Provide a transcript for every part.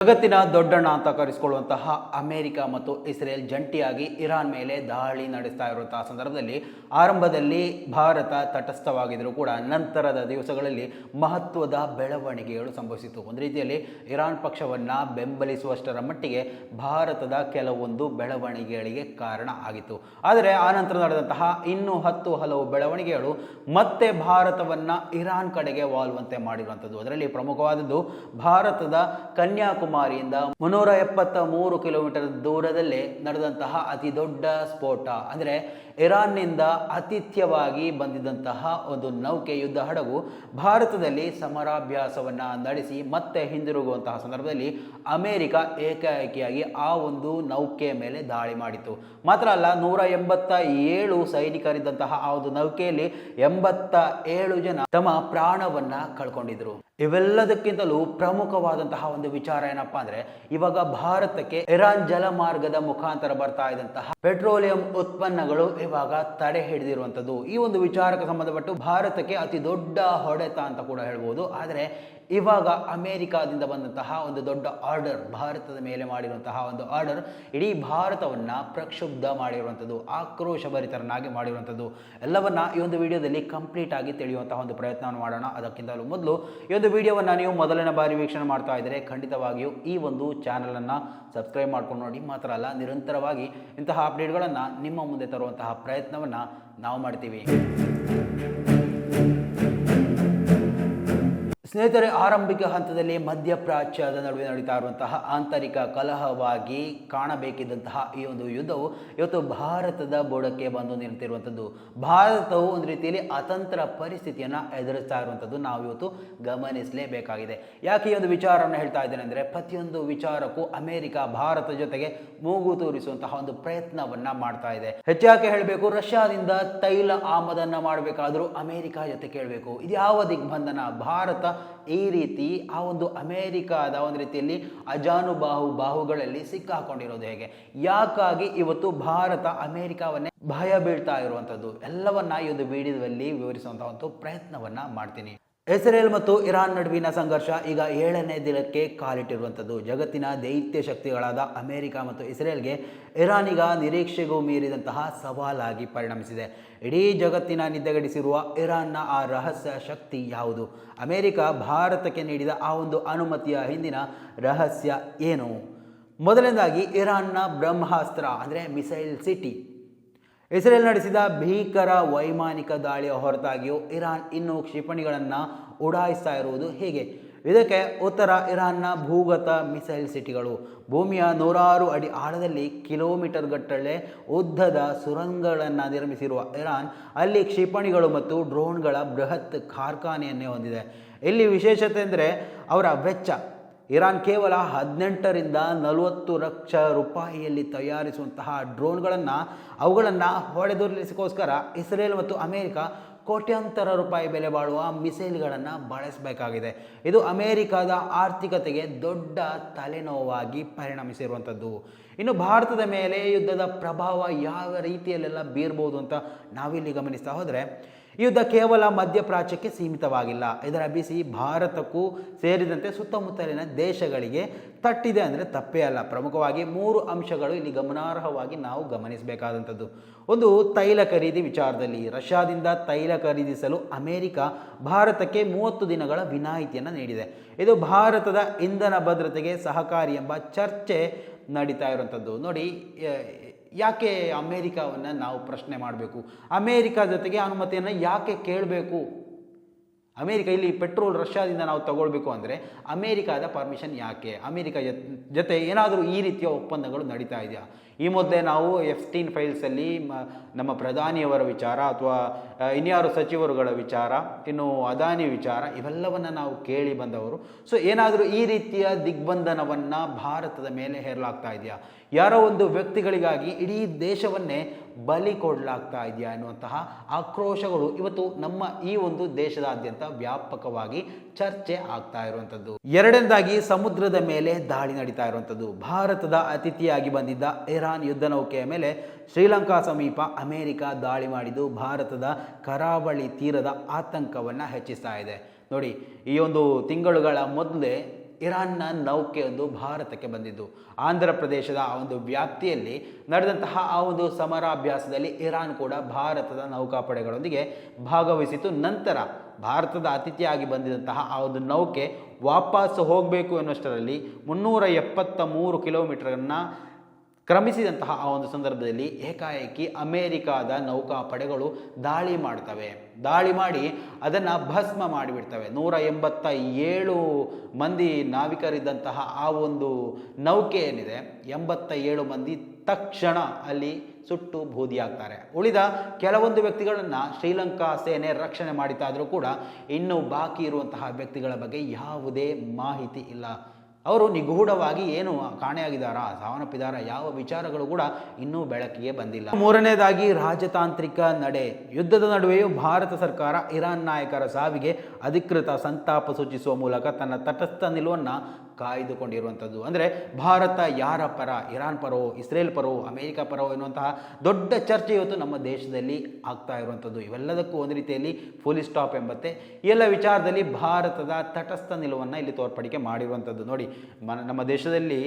ಜಗತ್ತಿನ ದೊಡ್ಡಣ್ಣ ಅಂತ ಕರೆಸಿಕೊಳ್ಳುವಂತಹ ಅಮೆರಿಕ ಮತ್ತು ಇಸ್ರೇಲ್ ಜಂಟಿಯಾಗಿ ಇರಾನ್ ಮೇಲೆ ದಾಳಿ ನಡೆಸ್ತಾ ಇರುವಂತಹ ಸಂದರ್ಭದಲ್ಲಿ ಆರಂಭದಲ್ಲಿ ಭಾರತ ತಟಸ್ಥವಾಗಿದ್ದರೂ ಕೂಡ ನಂತರದ ದಿವಸಗಳಲ್ಲಿ ಮಹತ್ವದ ಬೆಳವಣಿಗೆಗಳು ಸಂಭವಿಸಿತು. ಒಂದು ರೀತಿಯಲ್ಲಿ ಇರಾನ್ ಪಕ್ಷವನ್ನು ಬೆಂಬಲಿಸುವಷ್ಟರ ಮಟ್ಟಿಗೆ ಭಾರತದ ಕೆಲವೊಂದು ಬೆಳವಣಿಗೆಗಳಿಗೆ ಕಾರಣ ಆಗಿತ್ತು. ಆದರೆ ಆನಂತರ ನಡೆದಂತಹ ಇನ್ನೂ ಹಲವು ಬೆಳವಣಿಗೆಗಳು ಮತ್ತೆ ಭಾರತವನ್ನು ಇರಾನ್ ಕಡೆಗೆ ವಾಲುವಂತೆ ಮಾಡಿರುವಂಥದ್ದು. ಅದರಲ್ಲಿ ಪ್ರಮುಖವಾದದ್ದು ಭಾರತದ ಕನ್ಯಾಕುಮಾರಿಯಿಂದ 373 ಕಿಲೋಮೀಟರ್ ದೂರದಲ್ಲೇ ನಡೆದಂತಹ ಅತಿ ದೊಡ್ಡ ಸ್ಫೋಟ. ಅಂದರೆ ಇರಾನ್ನಿಂದ ಆತಿಥ್ಯವಾಗಿ ಬಂದಿದ್ದಂತಹ ಒಂದು ನೌಕೆ ಯುದ್ಧ ಹಡಗು ಭಾರತದಲ್ಲಿ ಸಮರಾಭ್ಯಾಸವನ್ನು ನಡೆಸಿ ಮತ್ತೆ ಹಿಂದಿರುಗುವಂತಹ ಸಂದರ್ಭದಲ್ಲಿ ಅಮೆರಿಕ ಏಕಾಏಕಿಯಾಗಿ ಆ ಒಂದು ನೌಕೆಯ ಮೇಲೆ ದಾಳಿ ಮಾಡಿತು. ಮಾತ್ರ ಅಲ್ಲ, 187 ಸೈನಿಕರಿದ್ದಂತಹ ಆ ಒಂದು ನೌಕೆಯಲ್ಲಿ 87 ಜನ ತಮ್ಮ ಪ್ರಾಣವನ್ನ ಕಳ್ಕೊಂಡಿದ್ರು. ಇವೆಲ್ಲದಕ್ಕಿಂತಲೂ ಪ್ರಮುಖವಾದಂತಹ ಒಂದು ವಿಚಾರ ಏನಪ್ಪಾ ಅಂದ್ರೆ, ಇವಾಗ ಭಾರತಕ್ಕೆ ಇರಾನ್ ಜಲಮಾರ್ಗದ ಮುಖಾಂತರ ಬರ್ತಾ ಇದ್ದಂತಹ ಪೆಟ್ರೋಲಿಯಂ ಉತ್ಪನ್ನಗಳು ಇವಾಗ ತಡೆ ಹಿಡಿದಿರುವಂಥದ್ದು. ಈ ಒಂದು ವಿಚಾರಕ್ಕೆ ಸಂಬಂಧಪಟ್ಟು ಭಾರತಕ್ಕೆ ಅತಿ ದೊಡ್ಡ ಹೊಡೆತ ಅಂತ ಕೂಡ ಹೇಳ್ಬೋದು. ಆದರೆ ಇವಾಗ ಅಮೆರಿಕಾದಿಂದ ಬಂದಂತಹ ಒಂದು ದೊಡ್ಡ ಆರ್ಡರ್, ಭಾರತದ ಮೇಲೆ ಮಾಡಿರುವಂತಹ ಒಂದು ಆರ್ಡರ್ ಇಡೀ ಭಾರತವನ್ನು ಪ್ರಕ್ಷುಬ್ಧ ಮಾಡಿರುವಂಥದ್ದು, ಆಕ್ರೋಶಭರಿತರನ್ನಾಗಿ ಮಾಡಿರುವಂಥದ್ದು. ಎಲ್ಲವನ್ನ ಈ ಒಂದು ವಿಡಿಯೋದಲ್ಲಿ ಕಂಪ್ಲೀಟ್ ಆಗಿ ತಿಳಿಯುವಂತಹ ಒಂದು ಪ್ರಯತ್ನವನ್ನು ಮಾಡೋಣ. ಅದಕ್ಕಿಂತಲೂ ಮೊದಲು ಈ ಒಂದು ವಿಡಿಯೋವನ್ನು ನೀವು ಮೊದಲನೇ ಬಾರಿ ವೀಕ್ಷಣೆ ಮಾಡ್ತಾ ಇದ್ದರೆ ಖಂಡಿತವಾಗಿಯೂ ಈ ಒಂದು ಚಾನಲನ್ನು ಸಬ್ಸ್ಕ್ರೈಬ್ ಮಾಡ್ಕೊಂಡು ನೋಡಿ. ಮಾತ್ರ ಅಲ್ಲ, ನಿರಂತರವಾಗಿ ಇಂತಹ ಅಪ್ಡೇಟ್ಗಳನ್ನು ನಿಮ್ಮ ಮುಂದೆ ತರುವಂತಹ ಪ್ರಯತ್ನವನ್ನು ನಾವು ಮಾಡ್ತೀವಿ. ಸ್ನೇಹಿತರೆ, ಆರಂಭಿಕ ಹಂತದಲ್ಲಿ ಮಧ್ಯಪ್ರಾಚ್ಯದ ನಡುವೆ ನಡೀತಾ ಇರುವಂತಹ ಆಂತರಿಕ ಕಲಹವಾಗಿ ಕಾಣಬೇಕಿದ್ದಂತಹ ಈ ಒಂದು ಯುದ್ಧವು ಇವತ್ತು ಭಾರತದ ಬುಡಕ್ಕೆ ಬಂದು ನಿಂತಿರುವಂಥದ್ದು. ಭಾರತವು ಒಂದು ರೀತಿಯಲ್ಲಿ ಅತಂತ್ರ ಪರಿಸ್ಥಿತಿಯನ್ನು ಎದುರಿಸ್ತಾ ಇರುವಂಥದ್ದು ನಾವು ಇವತ್ತು ಗಮನಿಸಲೇಬೇಕಾಗಿದೆ. ಯಾಕೆ ಈ ಒಂದು ವಿಚಾರವನ್ನು ಹೇಳ್ತಾ ಇದ್ದೇನೆ ಅಂದರೆ, ಪ್ರತಿಯೊಂದು ವಿಚಾರಕ್ಕೂ ಅಮೆರಿಕ ಭಾರತ ಜೊತೆಗೆ ಮೂಗು ತೂರಿಸುವಂತಹ ಒಂದು ಪ್ರಯತ್ನವನ್ನ ಮಾಡ್ತಾ ಇದೆ. ಹೆಚ್ಚಾಗಿ ಹೇಳಬೇಕು, ರಷ್ಯಾದಿಂದ ತೈಲ ಆಮದನ್ನ ಮಾಡಬೇಕಾದ್ರೂ ಅಮೆರಿಕ ಜೊತೆ ಕೇಳಬೇಕು. ಇದು ಯಾವ ದಿಗ್ಬಂಧನ? ಭಾರತ ಈ ರೀತಿ ಆ ಒಂದು ಅಮೆರಿಕದ ಒಂದು ರೀತಿಯಲ್ಲಿ ಬಾಹುಗಳಲ್ಲಿ ಸಿಕ್ಕಾಕೊಂಡಿರೋದು ಹೇಗೆ? ಯಾಕಾಗಿ ಇವತ್ತು ಭಾರತ ಅಮೆರಿಕವನ್ನೇ ಭಯ ಬೀಳ್ತಾ ಇರುವಂಥದ್ದು? ಎಲ್ಲವನ್ನ ಈ ಒಂದು ವಿಡಿಯೋದಲ್ಲಿ ವಿವರಿಸುವಂತಹ ಒಂದು ಪ್ರಯತ್ನವನ್ನ ಮಾಡ್ತೀನಿ. ಇಸ್ರೇಲ್ ಮತ್ತು ಇರಾನ್ ನಡುವಿನ ಸಂಘರ್ಷ ಈಗ 7ನೇ ದಿನಕ್ಕೆ ಕಾಲಿಟ್ಟಿರುವಂಥದ್ದು. ಜಗತ್ತಿನ ದೈತ್ಯ ಶಕ್ತಿಗಳಾದ ಅಮೆರಿಕ ಮತ್ತು ಇಸ್ರೇಲ್ಗೆ ಇರಾನ್ ಈಗ ನಿರೀಕ್ಷೆಗೂ ಮೀರಿದಂತಹ ಸವಾಲಾಗಿ ಪರಿಣಮಿಸಿದೆ. ಇಡೀ ಜಗತ್ತಿನ ನಿದ್ದೆಗೆಡಿಸಿರುವ ಇರಾನ್ನ ಆ ರಹಸ್ಯ ಶಕ್ತಿ ಯಾವುದು? ಅಮೆರಿಕ ಭಾರತಕ್ಕೆ ನೀಡಿದ ಆ ಒಂದು ಅನುಮತಿಯ ಹಿಂದಿನ ರಹಸ್ಯ ಏನು? ಮೊದಲನೇದಾಗಿ ಇರಾನ್ನ ಬ್ರಹ್ಮಾಸ್ತ್ರ ಅಂದರೆ ಮಿಸೈಲ್ ಸಿಟಿ. ಇಸ್ರೇಲ್ ನಡೆಸಿದ ಭೀಕರ ವೈಮಾನಿಕ ದಾಳಿಯ ಹೊರತಾಗಿಯೂ ಇರಾನ್ ಇನ್ನೂ ಕ್ಷಿಪಣಿಗಳನ್ನು ಉಡಾಯಿಸ್ತಾ ಇರುವುದು ಹೇಗೆ? ಇದಕ್ಕೆ ಉತ್ತರ ಇರಾನ್ನ ಭೂಗತ ಮಿಸೈಲ್ ಸಿಟಿಗಳು. ಭೂಮಿಯ 100 ಅಡಿ ಆಳದಲ್ಲಿ ಕಿಲೋಮೀಟರ್ ಗಟ್ಟಲೆ ಉದ್ದದ ಸುರಂಗಗಳನ್ನು ನಿರ್ಮಿಸಿರುವ ಇರಾನ್ ಅಲ್ಲಿ ಕ್ಷಿಪಣಿಗಳು ಮತ್ತು ಡ್ರೋನ್ಗಳ ಬೃಹತ್ ಕಾರ್ಖಾನೆಯನ್ನೇ ಹೊಂದಿದೆ. ಇಲ್ಲಿ ವಿಶೇಷತೆ ಅಂದರೆ ಅವರ ವೆಚ್ಚ. ಇರಾನ್ ಕೇವಲ 18ರಿಂದ 40 ಲಕ್ಷ ರೂಪಾಯಿಯಲ್ಲಿ ತಯಾರಿಸುವಂತಹ ಡ್ರೋನ್ಗಳನ್ನು ಅವುಗಳನ್ನು ಹೊಡೆದುರುಳಿಸಿಕೋಸ್ಕರ ಇಸ್ರೇಲ್ ಮತ್ತು ಅಮೆರಿಕ ಕೋಟ್ಯಾಂತರ ರೂಪಾಯಿ ಬೆಲೆ ಬಾಳುವ ಮಿಸೈಲ್ಗಳನ್ನು ಬಳಸಬೇಕಾಗಿದೆ. ಇದು ಅಮೆರಿಕದ ಆರ್ಥಿಕತೆಗೆ ದೊಡ್ಡ ತಲೆನೋವಾಗಿ ಪರಿಣಮಿಸಿರುವಂಥದ್ದು. ಇನ್ನು ಭಾರತದ ಮೇಲೆ ಯುದ್ಧದ ಪ್ರಭಾವ ಯಾವ ರೀತಿಯಲ್ಲೆಲ್ಲ ಬೀರ್ಬೋದು ಅಂತ ನಾವಿಲ್ಲಿ ಗಮನಿಸ್ತಾ ಹೋದರೆ, ಈ ಯುದ್ಧ ಕೇವಲ ಮಧ್ಯಪ್ರಾಚ್ಯಕ್ಕೆ ಸೀಮಿತವಾಗಿಲ್ಲ. ಇದರ ಬಿಸಿ ಭಾರತಕ್ಕೂ ಸೇರಿದಂತೆ ಸುತ್ತಮುತ್ತಲಿನ ದೇಶಗಳಿಗೆ ತಟ್ಟಿದೆ ಅಂದರೆ ತಪ್ಪೇ ಅಲ್ಲ. ಪ್ರಮುಖವಾಗಿ 3 ಅಂಶಗಳು ಇಲ್ಲಿ ಗಮನಾರ್ಹವಾಗಿ ನಾವು ಗಮನಿಸಬೇಕಾದಂಥದ್ದು. ಒಂದು, ತೈಲ ಖರೀದಿ ವಿಚಾರದಲ್ಲಿ ರಷ್ಯಾದಿಂದ ತೈಲ ಖರೀದಿಸಲು ಅಮೆರಿಕ ಭಾರತಕ್ಕೆ 30 ದಿನಗಳ ವಿನಾಯಿತಿಯನ್ನು ನೀಡಿದೆ. ಇದು ಭಾರತದ ಇಂಧನ ಭದ್ರತೆಗೆ ಸಹಕಾರಿ ಎಂಬ ಚರ್ಚೆ ನಡೀತಾ ಇರುವಂಥದ್ದು. ನೋಡಿ, ಯಾಕೆ ಅಮೇರಿಕಾವನ್ನು ನಾವು ಪ್ರಶ್ನೆ ಮಾಡಬೇಕು? ಅಮೇರಿಕ ಜೊತೆಗೆ ಅನುಮತಿಯನ್ನು ಯಾಕೆ ಕೇಳಬೇಕು? ಅಮೇರಿಕ ಇಲ್ಲಿ ಪೆಟ್ರೋಲ್ ರಷ್ಯಾದಿಂದ ನಾವು ತಗೊಳ್ಬೇಕು ಅಂದರೆ ಅಮೇರಿಕಾದ ಪರ್ಮಿಷನ್ ಯಾಕೆ? ಅಮೇರಿಕ ಜೊತೆ ಏನಾದರೂ ಈ ರೀತಿಯ ಒಪ್ಪಂದಗಳು ನಡೀತಾ ಇದೆಯಾ? ಈ ಮೊದಲೇ ನಾವು F-16 ಫೈಲ್ಸಲ್ಲಿ ನಮ್ಮ ಪ್ರಧಾನಿಯವರ ವಿಚಾರ ಅಥವಾ ಇನ್ಯಾರು ಸಚಿವರುಗಳ ವಿಚಾರ, ಇನ್ನು ಅದಾನಿ ವಿಚಾರ, ಇವೆಲ್ಲವನ್ನು ನಾವು ಕೇಳಿ ಬಂದವರು. ಸೊ ಏನಾದರೂ ಈ ರೀತಿಯ ದಿಗ್ಬಂಧನವನ್ನು ಭಾರತದ ಮೇಲೆ ಹೇರಲಾಗ್ತಾ ಇದೆಯಾ? ಯಾರೋ ಒಂದು ವ್ಯಕ್ತಿಗಳಿಗಾಗಿ ಇಡೀ ದೇಶವನ್ನೇ ಬಲಿ ಕೊಡಲಾಗ್ತಾ ಇದೆಯಾ ಎನ್ನುವಂತಹ ಆಕ್ರೋಶಗಳು ಇವತ್ತು ನಮ್ಮ ಈ ಒಂದು ದೇಶದಾದ್ಯಂತ ವ್ಯಾಪಕವಾಗಿ ಚರ್ಚೆ ಆಗ್ತಾ ಇರುವಂಥದ್ದು. ಎರಡನೇದಾಗಿ ಸಮುದ್ರದ ಮೇಲೆ ದಾಳಿ ನಡೀತಾ ಇರುವಂಥದ್ದು. ಭಾರತದ ಅತಿಥಿಯಾಗಿ ಬಂದಿದ್ದ ಇರಾನ್ ಯುದ್ಧ ನೌಕೆಯ ಮೇಲೆ ಶ್ರೀಲಂಕಾ ಸಮೀಪ ಅಮೆರಿಕ ದಾಳಿ ಮಾಡಿದ್ದು ಭಾರತದ ಕರಾವಳಿ ತೀರದ ಆತಂಕವನ್ನು ಹೆಚ್ಚಿಸ್ತಾ ಇದೆ. ನೋಡಿ, ಈ ಒಂದು ತಿಂಗಳುಗಳ ಮೊದಲೇ ಇರಾನ್ನ ನೌಕೆಯೊಂದು ಭಾರತಕ್ಕೆ ಬಂದಿದ್ದು. ಆಂಧ್ರ ಪ್ರದೇಶದ ಆ ಒಂದು ವ್ಯಾಪ್ತಿಯಲ್ಲಿ ನಡೆದಂತಹ ಆ ಒಂದು ಸಮರಾಭ್ಯಾಸದಲ್ಲಿ ಇರಾನ್ ಕೂಡ ಭಾರತದ ನೌಕಾಪಡೆಗಳೊಂದಿಗೆ ಭಾಗವಹಿಸಿತು. ನಂತರ ಭಾರತದ ಅತಿಥಿಯಾಗಿ ಬಂದಿದ್ದಂತಹ ಆ ಒಂದು ನೌಕೆ ವಾಪಸ್ ಹೋಗಬೇಕು ಎನ್ನುವಷ್ಟರಲ್ಲಿ 373 ಕಿಲೋಮೀಟರನ್ನು ಕ್ರಮಿಸಿದಂತಹ ಆ ಒಂದು ಸಂದರ್ಭದಲ್ಲಿ ಏಕಾಏಕಿ ಅಮೇರಿಕಾದ ನೌಕಾಪಡೆಗಳು ದಾಳಿ ಮಾಡ್ತವೆ. ದಾಳಿ ಮಾಡಿ ಅದನ್ನು ಭಸ್ಮ ಮಾಡಿಬಿಡ್ತವೆ. 187 ಮಂದಿ ನಾವಿಕರಿದ್ದಂತಹ ಆ ಒಂದು ನೌಕೆ ಏನಿದೆ, 87 ಮಂದಿ ತಕ್ಷಣ ಅಲ್ಲಿ ಸುಟ್ಟು ಬೂದಿಯಾಗ್ತಾರೆ. ಉಳಿದ ಕೆಲವೊಂದು ವ್ಯಕ್ತಿಗಳನ್ನು ಶ್ರೀಲಂಕಾ ಸೇನೆ ರಕ್ಷಣೆ ಮಾಡಿತಾದರೂ ಕೂಡ ಇನ್ನೂ ಬಾಕಿ ಇರುವಂತಹ ವ್ಯಕ್ತಿಗಳ ಬಗ್ಗೆ ಯಾವುದೇ ಮಾಹಿತಿ ಇಲ್ಲ. ಅವರು ನಿಗೂಢವಾಗಿ ಏನು ಕಾಣೆಯಾಗಿದ್ದಾರಾ, ಸಾವನ್ನಪ್ಪಿದಾರಾ, ಯಾವ ವಿಚಾರಗಳು ಕೂಡ ಇನ್ನೂ ಬೆಳಕಿಗೆ ಬಂದಿಲ್ಲ. ಮೂರನೇದಾಗಿ ರಾಜತಾಂತ್ರಿಕ ನಡೆ. ಯುದ್ಧದ ನಡುವೆಯೂ ಭಾರತ ಸರ್ಕಾರ ಇರಾನ್ ನಾಯಕರ ಸಾವಿಗೆ ಅಧಿಕೃತ ಸಂತಾಪ ಸೂಚಿಸುವ ಮೂಲಕ ತನ್ನ ತಟಸ್ಥ ನಿಲುವನ್ನು ಕಾಯ್ದುಕೊಂಡಿರುವಂಥದ್ದು. ಅಂದರೆ ಭಾರತ ಯಾರ ಪರ, Iran Paro, Israel Paro, America Paro ಎನ್ನುವಂತಹ ದೊಡ್ಡ ಚರ್ಚೆ ಇವತ್ತು ನಮ್ಮ ದೇಶದಲ್ಲಿ ಆಗ್ತಾ ಇರುವಂಥದ್ದು. ಇವೆಲ್ಲದಕ್ಕೂ ಒಂದು ರೀತಿಯಲ್ಲಿ ಫುಲ್ ಸ್ಟಾಪ್ ಎಂಬಂತೆ ಈ ಎಲ್ಲ ವಿಚಾರದಲ್ಲಿ ಭಾರತದ ತಟಸ್ಥ ನಿಲುವನ್ನು ಇಲ್ಲಿ ತೋರ್ಪಡಿಕೆ ಮಾಡಿರುವಂಥದ್ದು. ನೋಡಿ, ನಮ್ಮ ದೇಶದಲ್ಲಿ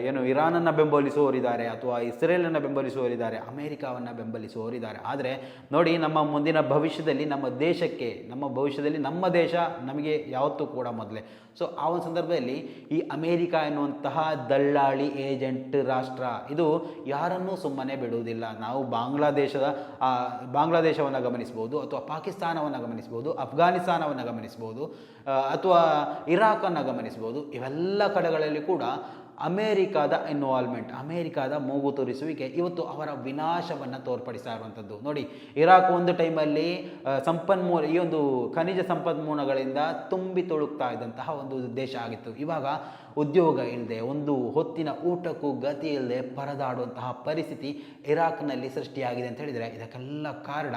ಏನು ಇರಾನನ್ನು ಬೆಂಬಲಿಸುವವರಿದ್ದಾರೆ, ಅಥವಾ ಇಸ್ರೇಲನ್ನು ಬೆಂಬಲಿಸುವವರಿದ್ದಾರೆ, ಅಮೇರಿಕಾವನ್ನು ಬೆಂಬಲಿಸುವವರಿದ್ದಾರೆ. ಆದರೆ ನೋಡಿ, ನಮ್ಮ ಮುಂದಿನ ಭವಿಷ್ಯದಲ್ಲಿ ನಮ್ಮ ದೇಶಕ್ಕೆ, ನಮ್ಮ ಭವಿಷ್ಯದಲ್ಲಿ ನಮ್ಮ ದೇಶ ನಮಗೆ ಯಾವತ್ತೂ ಕೂಡ ಮೊದಲೇ. ಸೊ ಆ ಒಂದು ಸಂದರ್ಭದಲ್ಲಿ ಈ ಅಮೇರಿಕ ಎನ್ನುವಂತಹ ದಳ್ಳಾಳಿ ಏಜೆಂಟ್ ರಾಷ್ಟ್ರ ಇದು ಯಾರನ್ನೂ ಸುಮ್ಮನೆ ಬಿಡುವುದಿಲ್ಲ. ನಾವು ಬಾಂಗ್ಲಾದೇಶವನ್ನು ಗಮನಿಸ್ಬೋದು, ಅಥವಾ ಪಾಕಿಸ್ತಾನವನ್ನು ಗಮನಿಸ್ಬೋದು, ಅಫ್ಘಾನಿಸ್ತಾನವನ್ನು ಗಮನಿಸ್ಬೋದು, ಅಥವಾ ಇರಾಕನ್ನು ಗಮನಿಸ್ಬೋದು. ಇವೆಲ್ಲ ಕಡೆಗಳಲ್ಲಿ ಕೂಡ ಅಮೇರಿಕಾದ ಇನ್ವಾಲ್ವ್ಮೆಂಟ್, ಅಮೇರಿಕಾದ ಮೂಗು ತೋರಿಸುವಿಕೆ ಇವತ್ತು ಅವರ ವಿನಾಶವನ್ನು ತೋರ್ಪಡಿಸ್ತಾ ಇರುವಂಥದ್ದು. ನೋಡಿ, ಇರಾಕ್ ಒಂದು ಟೈಮಲ್ಲಿ ಈ ಒಂದು ಖನಿಜ ಸಂಪನ್ಮೂಲಗಳಿಂದ ತುಂಬಿ ತುಳುಕ್ತಾ ಇದ್ದಂತಹ ಒಂದು ದೇಶ ಆಗಿತ್ತು. ಇವಾಗ ಉದ್ಯೋಗ ಇಲ್ಲದೆ, ಒಂದು ಹೊತ್ತಿನ ಊಟಕ್ಕೂ ಗತಿ ಇಲ್ಲದೆ ಪರದಾಡುವಂತಹ ಪರಿಸ್ಥಿತಿ ಇರಾಕ್ನಲ್ಲಿ ಸೃಷ್ಟಿಯಾಗಿದೆ ಅಂತ ಹೇಳಿದರೆ ಇದಕ್ಕೆಲ್ಲ ಕಾರಣ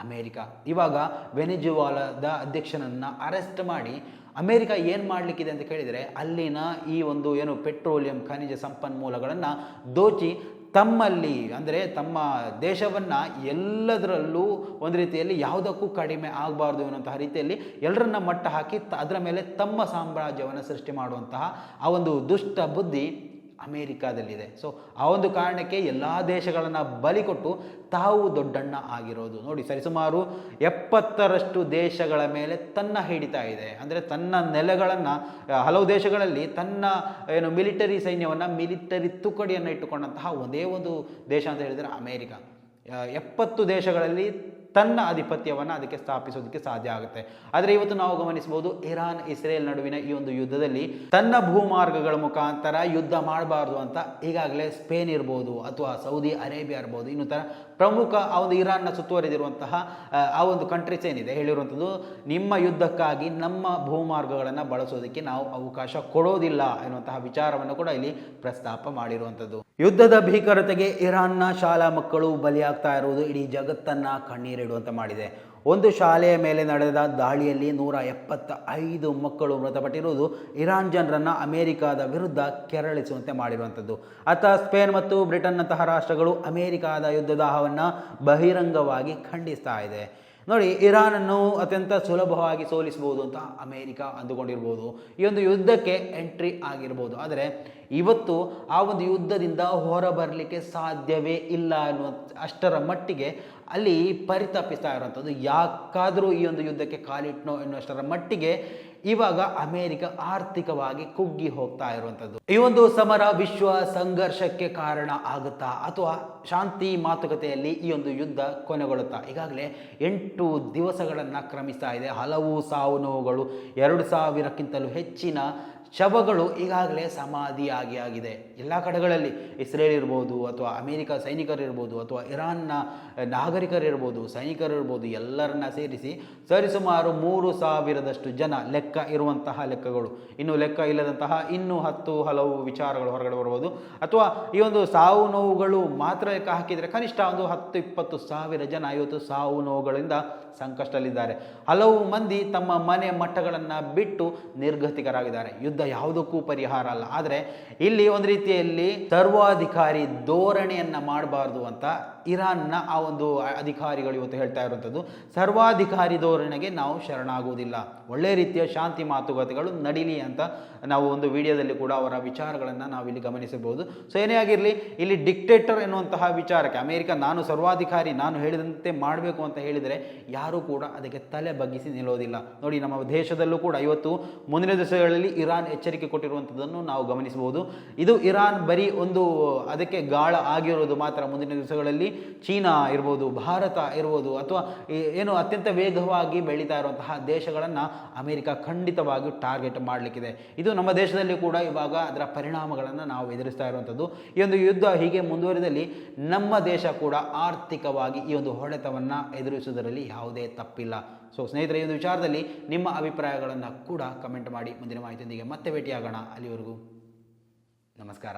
ಅಮೇರಿಕ. ಇವಾಗ ವೆನೆಜುವಾಲಾದ ಅಧ್ಯಕ್ಷನನ್ನು ಅರೆಸ್ಟ್ ಮಾಡಿ ಅಮೇರಿಕ ಏನು ಮಾಡಲಿಕ್ಕಿದೆ ಅಂತ ಕೇಳಿದರೆ, ಅಲ್ಲಿನ ಈ ಒಂದು ಏನು ಪೆಟ್ರೋಲಿಯಂ ಖನಿಜ ಸಂಪನ್ಮೂಲಗಳನ್ನು ದೋಚಿ ತಮ್ಮಲ್ಲಿ, ಅಂದರೆ ತಮ್ಮ ದೇಶವನ್ನು ಎಲ್ಲದರಲ್ಲೂ ಒಂದು ರೀತಿಯಲ್ಲಿ ಯಾವುದಕ್ಕೂ ಕಡಿಮೆ ಆಗಬಾರ್ದು ಅನ್ನುವಂತಹ ರೀತಿಯಲ್ಲಿ ಎಲ್ಲರನ್ನ ಮಟ್ಟ ಹಾಕಿ ಅದರ ಮೇಲೆ ತಮ್ಮ ಸಾಮ್ರಾಜ್ಯವನ್ನು ಸೃಷ್ಟಿ ಮಾಡುವಂತಹ ಆ ಒಂದು ದುಷ್ಟ ಬುದ್ಧಿ ಅಮೇರಿಕಾದಲ್ಲಿದೆ. ಸೊ ಆ ಒಂದು ಕಾರಣಕ್ಕೆ ಎಲ್ಲ ದೇಶಗಳನ್ನು ಬಲಿ ಕೊಟ್ಟು ತಾವು ದೊಡ್ಡಣ್ಣ ಆಗಿರೋದು. ನೋಡಿ, ಸರಿಸುಮಾರು 70ರಷ್ಟು ದೇಶಗಳ ಮೇಲೆ ತನ್ನ ಹಿಡಿತಾ ಇದೆ. ಅಂದರೆ ತನ್ನ ನೆಲೆಗಳನ್ನು, ಹಲವು ದೇಶಗಳಲ್ಲಿ ತನ್ನ ಏನು ಮಿಲಿಟರಿ ಸೈನ್ಯವನ್ನು, ಮಿಲಿಟರಿ ತುಕಡಿಯನ್ನು ಇಟ್ಟುಕೊಂಡಂತಹ ಒಂದೇ ಒಂದು ದೇಶ ಅಂತ ಹೇಳಿದರೆ ಅಮೇರಿಕ. 70 ದೇಶಗಳಲ್ಲಿ ತನ್ನ ಆಧಿಪತ್ಯವನ್ನು ಅದಕ್ಕೆ ಸ್ಥಾಪಿಸೋದಕ್ಕೆ ಸಾಧ್ಯ ಆಗುತ್ತೆ. ಆದರೆ ಇವತ್ತು ನಾವು ಗಮನಿಸಬಹುದು, ಇರಾನ್ ಇಸ್ರೇಲ್ ನಡುವಿನ ಈ ಒಂದು ಯುದ್ಧದಲ್ಲಿ ತನ್ನ ಭೂಮಾರ್ಗಗಳ ಮುಖಾಂತರ ಯುದ್ಧ ಮಾಡಬಾರ್ದು ಅಂತ ಈಗಾಗಲೇ ಸ್ಪೇನ್ ಇರ್ಬೋದು, ಅಥವಾ ಸೌದಿ ಅರೇಬಿಯಾ ಇರ್ಬೋದು, ಇನ್ನು ತರ ಪ್ರಮುಖ ಆ ಒಂದು ಇರಾನ್ನ ಸುತ್ತುವರಿದಿರುವಂತಹ ಆ ಒಂದು ಕಂಟ್ರೀಸ್ ಏನಿದೆ ಹೇಳಿರುವಂಥದ್ದು, ನಿಮ್ಮ ಯುದ್ಧಕ್ಕಾಗಿ ನಮ್ಮ ಭೂಮಾರ್ಗಗಳನ್ನು ಬಳಸೋದಕ್ಕೆ ನಾವು ಅವಕಾಶ ಕೊಡೋದಿಲ್ಲ ಎನ್ನುವಂತಹ ವಿಚಾರವನ್ನು ಕೂಡ ಇಲ್ಲಿ ಪ್ರಸ್ತಾಪ ಮಾಡಿರುವಂಥದ್ದು. ಯುದ್ಧದ ಭೀಕರತೆಗೆ ಇರಾನ್ನ ಶಾಲಾ ಮಕ್ಕಳು ಬಲಿಯಾಗ್ತಾ ಇರುವುದು ಇಡೀ ಜಗತ್ತನ್ನ ಕಣ್ಣೀರಿಡುವಂತೆ ಮಾಡಿದೆ. ಒಂದು ಶಾಲೆಯ ಮೇಲೆ ನಡೆದ ದಾಳಿಯಲ್ಲಿ 175 ಮಕ್ಕಳು ಮೃತಪಟ್ಟಿರುವುದು ಇರಾನ್ ಜನರನ್ನು ಅಮೆರಿಕಾದ ವಿರುದ್ಧ ಕೆರಳಿಸುವಂತೆ ಮಾಡಿರುವಂಥದ್ದು. ಅತ್ತ ಸ್ಪೇನ್ ಮತ್ತು ಬ್ರಿಟನ್ನಂತಹ ರಾಷ್ಟ್ರಗಳು ಅಮೆರಿಕಾದ ಯುದ್ಧದಾಹವನ್ನು ಬಹಿರಂಗವಾಗಿ ಖಂಡಿಸ್ತಾ ಇದೆ. ನೋಡಿ, ಇರಾನನ್ನು ಅತ್ಯಂತ ಸುಲಭವಾಗಿ ಸೋಲಿಸಬಹುದು ಅಂತ ಅಮೇರಿಕ ಅಂದುಕೊಂಡಿರ್ಬೋದು, ಈ ಒಂದು ಯುದ್ಧಕ್ಕೆ ಎಂಟ್ರಿ ಆಗಿರ್ಬೋದು. ಆದರೆ ಇವತ್ತು ಆ ಒಂದು ಯುದ್ಧದಿಂದ ಹೊರಬರಲಿಕ್ಕೆ ಸಾಧ್ಯವೇ ಇಲ್ಲ ಅನ್ನುವ ಅಷ್ಟರ ಮಟ್ಟಿಗೆ ಅಲ್ಲಿ ಪರಿತಪಿಸ್ತಾ ಇರುವಂಥದ್ದು. ಯಾಕಾದರೂ ಈ ಒಂದು ಯುದ್ಧಕ್ಕೆ ಕಾಲಿಟ್ನೋ ಎನ್ನುವಷ್ಟರ ಮಟ್ಟಿಗೆ ಇವಾಗ ಅಮೇರಿಕ ಆರ್ಥಿಕವಾಗಿ ಕುಗ್ಗಿ ಹೋಗ್ತಾ ಇರುವಂಥದ್ದು. ಈ ಒಂದು ಸಮರ ವಿಶ್ವ ಸಂಘರ್ಷಕ್ಕೆ ಕಾರಣ ಆಗುತ್ತಾ, ಅಥವಾ ಶಾಂತಿ ಮಾತುಕತೆಯಲ್ಲಿ ಈ ಒಂದು ಯುದ್ಧ ಕೊನೆಗೊಳ್ಳುತ್ತಾ? ಈಗಾಗಲೇ 8 ದಿವಸಗಳನ್ನು ಕ್ರಮಿಸ್ತಾ ಇದೆ. ಹಲವು ಸಾವು ನೋವುಗಳು, 2000ಕ್ಕಿಂತಲೂ ಹೆಚ್ಚಿನ ಶವಗಳು ಈಗಾಗಲೇ ಸಮಾಧಿಯಾಗಿ ಆಗಿದೆ. ಎಲ್ಲ ಕಡೆಗಳಲ್ಲಿ ಇಸ್ರೇಲ್ ಇರ್ಬೋದು, ಅಥವಾ ಅಮೇರಿಕ ಸೈನಿಕರಿರ್ಬೋದು, ಅಥವಾ ಇರಾನ್ನ ನಾಗರಿಕರಿರ್ಬೋದು, ಸೈನಿಕರಿರ್ಬೋದು, ಎಲ್ಲರನ್ನ ಸೇರಿಸಿ ಸರಿಸುಮಾರು 3000ದಷ್ಟು ಜನ ಲೆಕ್ಕ ಇರುವಂತಹ ಲೆಕ್ಕಗಳು. ಇನ್ನು ಲೆಕ್ಕ ಇಲ್ಲದಂತಹ ಇನ್ನೂ 10 ಹಲವು ವಿಚಾರಗಳು ಹೊರಗಡೆ ಬರ್ಬೋದು. ಅಥವಾ ಈ ಒಂದು ಸಾವು ನೋವುಗಳು ಮಾತ್ರ ಲೆಕ್ಕ ಹಾಕಿದರೆ ಕನಿಷ್ಠ ಒಂದು 10-20 ಸಾವಿರ ಜನ ಇವತ್ತು ಸಾವು ನೋವುಗಳಿಂದ ಸಂಕಷ್ಟದಲ್ಲಿದ್ದಾರೆ. ಹಲವು ಮಂದಿ ತಮ್ಮ ಮನೆ ಮಠಗಳನ್ನು ಬಿಟ್ಟು ನಿರ್ಗತಿಕರಾಗಿದ್ದಾರೆ. ಯುದ್ಧ ಯಾವುದಕ್ಕೂ ಪರಿಹಾರ ಅಲ್ಲ. ಆದರೆ ಇಲ್ಲಿ ಒಂದು ರೀತಿಯಲ್ಲಿ ಸರ್ವಾಧಿಕಾರಿ ಧೋರಣೆಯನ್ನು ಮಾಡಬಾರ್ದು ಅಂತ ಇರಾನ್ನ ಆ ಒಂದು ಅಧಿಕಾರಿಗಳು ಇವತ್ತು ಹೇಳ್ತಾ ಇರುವಂಥದ್ದು, ಸರ್ವಾಧಿಕಾರಿ ಧೋರಣೆಗೆ ನಾವು ಶರಣಾಗುವುದಿಲ್ಲ, ಒಳ್ಳೆಯ ರೀತಿಯ ಶಾಂತಿ ಮಾತುಕತೆಗಳು ನಡೀಲಿ ಅಂತ ನಾವು ಒಂದು ವಿಡಿಯೋದಲ್ಲಿ ಕೂಡ ಅವರ ವಿಚಾರಗಳನ್ನು ನಾವಿಲ್ಲಿ ಗಮನಿಸಬಹುದು. ಸೊ ಏನೇ ಆಗಿರಲಿ, ಇಲ್ಲಿ ಡಿಕ್ಟೇಟರ್ ಎನ್ನುವಂತಹ ವಿಚಾರಕ್ಕೆ ಅಮೆರಿಕ ನಾನು ಸರ್ವಾಧಿಕಾರಿ, ನಾನು ಹೇಳಿದಂತೆ ಮಾಡಬೇಕು ಅಂತ ಹೇಳಿದರೆ ಯಾರೂ ಕೂಡ ಅದಕ್ಕೆ ತಲೆ ಬಗ್ಗಿಸಿ ನಿಲ್ಲೋದಿಲ್ಲ. ನೋಡಿ, ನಮ್ಮ ದೇಶದಲ್ಲೂ ಕೂಡ ಇವತ್ತು ಮುಂದಿನ ದಿವಸಗಳಲ್ಲಿ ಇರಾನ್ ಎಚ್ಚರಿಕೆ ಕೊಟ್ಟಿರುವಂಥದ್ದನ್ನು ನಾವು ಗಮನಿಸಬಹುದು. ಇದು ಇರಾನ್ ಬರೀ ಒಂದು ಅದಕ್ಕೆ ಗಾಳ ಆಗಿರೋದು ಮಾತ್ರ. ಮುಂದಿನ ದಿವಸಗಳಲ್ಲಿ ಚೀನಾ ಇರ್ಬೋದು, ಭಾರತ ಇರ್ಬೋದು, ಅಥವಾ ಏನು ಅತ್ಯಂತ ವೇಗವಾಗಿ ಬೆಳೀತಾ ಇರುವಂತಹ ದೇಶಗಳನ್ನು ಅಮೆರಿಕ ಖಂಡಿತವಾಗಿಯೂ ಟಾರ್ಗೆಟ್ ಮಾಡಲಿಕ್ಕಿದೆ. ಇದು ನಮ್ಮ ದೇಶದಲ್ಲಿ ಕೂಡ ಇವಾಗ ಅದರ ಪರಿಣಾಮಗಳನ್ನು ನಾವು ಎದುರಿಸ್ತಾ ಇರುವಂಥದ್ದು. ಈ ಒಂದು ಯುದ್ಧ ಹೀಗೆ ಮುಂದುವರಿದಲ್ಲಿ ನಮ್ಮ ದೇಶ ಕೂಡ ಆರ್ಥಿಕವಾಗಿ ಈ ಒಂದು ಹೊಡೆತವನ್ನು ಎದುರಿಸುವುದರಲ್ಲಿ ಯಾವುದೇ ತಪ್ಪಿಲ್ಲ. ಸೊ ಸ್ನೇಹಿತರೆ, ಈ ಒಂದು ವಿಚಾರದಲ್ಲಿ ನಿಮ್ಮ ಅಭಿಪ್ರಾಯಗಳನ್ನು ಕೂಡ ಕಮೆಂಟ್ ಮಾಡಿ. ಮುಂದಿನ ಮಾಹಿತಿಯೊಂದಿಗೆ ಮತ್ತೆ ಭೇಟಿಯಾಗೋಣ. ಅಲ್ಲಿವರೆಗೂ ನಮಸ್ಕಾರ.